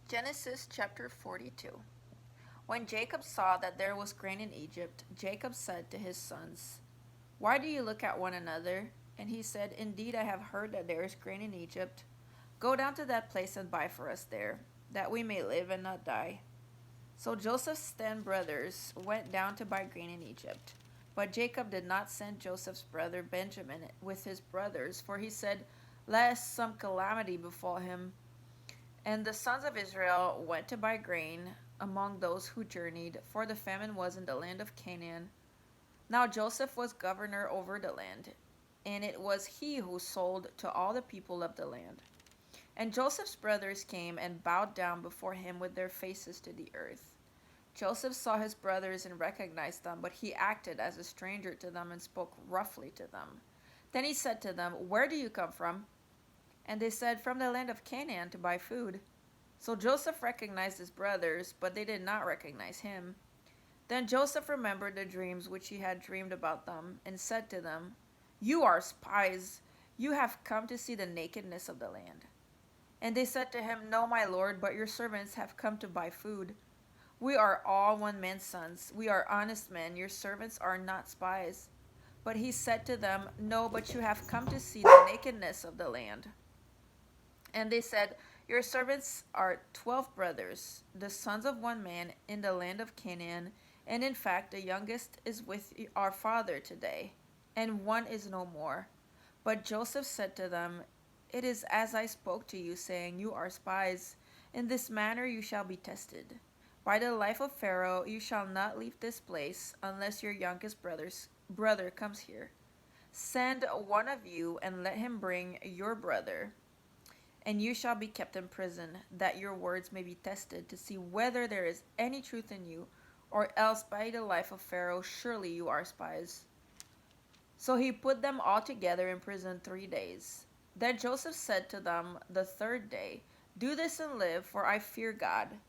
Genesis chapter 42. When Jacob saw that there was grain in Egypt, Jacob said to his sons, "Why do you look at one another?" And he said, "Indeed, I have heard that there is grain in Egypt. Go down to that place and buy for us there, that we may live and not die." So Joseph's 10 brothers went down to buy grain in Egypt. But Jacob did not send Joseph's brother Benjamin with his brothers, for he said, "Lest some calamity befall him." And the sons of Israel went to buy grain among those who journeyed, for the famine was in the land of Canaan. Now Joseph was governor over the land, and it was he who sold to all the people of the land. And Joseph's brothers came and bowed down before him with their faces to the earth. Joseph saw his brothers and recognized them, but he acted as a stranger to them and spoke roughly to them. Then he said to them, "Where do you come from?" And they said, "From the land of Canaan to buy food." So Joseph recognized his brothers, but they did not recognize him. Then Joseph remembered the dreams which he had dreamed about them, and said to them, "You are spies. You have come to see the nakedness of the land." And they said to him, "No, my lord, but your servants have come to buy food. We are all one man's sons. We are honest men. Your servants are not spies." But he said to them, "No, but you have come to see the nakedness of the land." And they said, "Your servants are 12 brothers, the sons of one man in the land of Canaan, and in fact the youngest is with our father today, and one is no more." But Joseph said to them, "It is as I spoke to you, saying, 'You are spies.' In this manner you shall be tested. By the life of Pharaoh, you shall not leave this place unless your youngest brother comes here. Send one of you and let him bring your brother, and you shall be kept in prison, that your words may be tested to see whether there is any truth in you, or else by the life of Pharaoh, surely you are spies." So he put them all together in prison 3 days. Then Joseph said to them the third day, "Do this and live, for I fear God.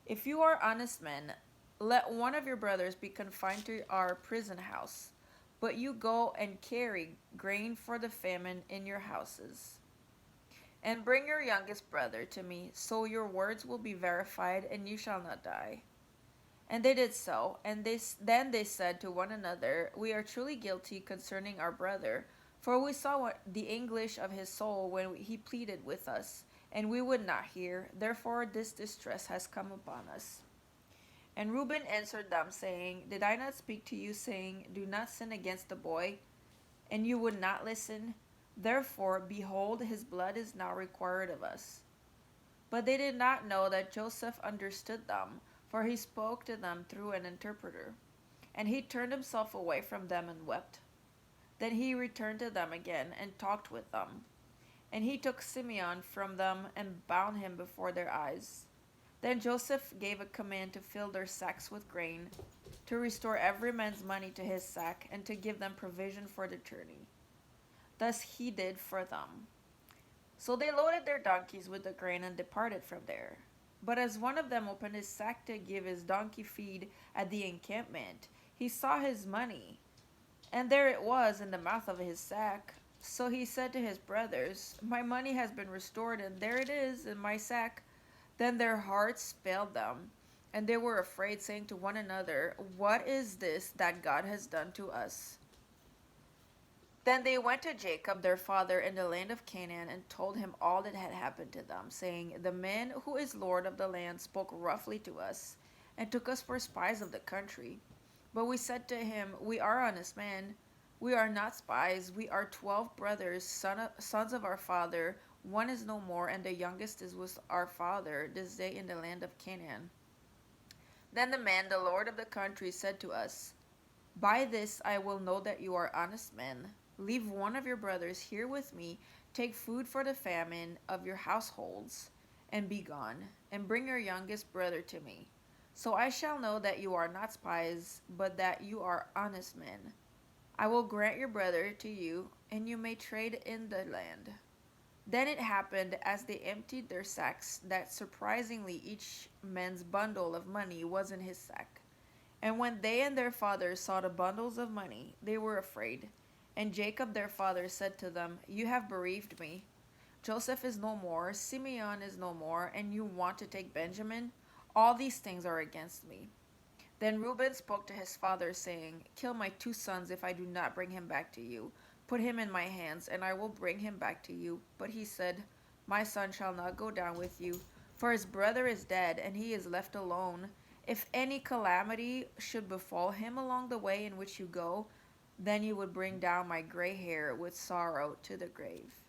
If you are honest men, let one of your brothers be confined to our prison house, but you go and carry grain for the famine in your houses. And bring your youngest brother to me, so your words will be verified, and you shall not die." And they did so, and then they said to one another, "We are truly guilty concerning our brother, for we saw the anguish of his soul when he pleaded with us, and we would not hear. Therefore this distress has come upon us." And Reuben answered them, saying, "Did I not speak to you, saying, 'Do not sin against the boy'? And you would not listen. Therefore, behold, his blood is now required of us." But they did not know that Joseph understood them, for he spoke to them through an interpreter. And he turned himself away from them and wept. Then he returned to them again and talked with them. And he took Simeon from them and bound him before their eyes. Then Joseph gave a command to fill their sacks with grain, to restore every man's money to his sack, and to give them provision for the journey. Thus he did for them. So they loaded their donkeys with the grain and departed from there. But as one of them opened his sack to give his donkey feed at the encampment, he saw his money, and there it was in the mouth of his sack. So he said to his brothers, "My money has been restored, and there it is in my sack." Then their hearts failed them, and they were afraid, saying to one another, "What is this that God has done to us?" Then they went to Jacob their father in the land of Canaan and told him all that had happened to them, saying, "The man who is lord of the land spoke roughly to us, and took us for spies of the country. But we said to him, 'We are honest men. We are not spies. We are 12 brothers, sons of our father. One is no more, and the youngest is with our father this day in the land of Canaan.' Then the man, the lord of the country, said to us, 'By this I will know that you are honest men. Leave one of your brothers here with me, take food for the famine of your households, and be gone, and bring your youngest brother to me. So I shall know that you are not spies, but that you are honest men. I will grant your brother to you, and you may trade in the land.' Then it happened, as they emptied their sacks, that surprisingly each man's bundle of money was in his sack. And when they and their father saw the bundles of money, they were afraid. And Jacob their father said to them, 'You have bereaved me. Joseph is no more, Simeon is no more, and you want to take Benjamin? All these things are against me. Then Reuben spoke to his father, saying, Kill my 2 sons if I do not bring him back to you. Put him in my hands, and I will bring him back to you. But he said, My son shall not go down with you, for his brother is dead, and he is left alone. If any calamity should befall him along the way in which you go, then you would bring down my gray hair with sorrow to the grave.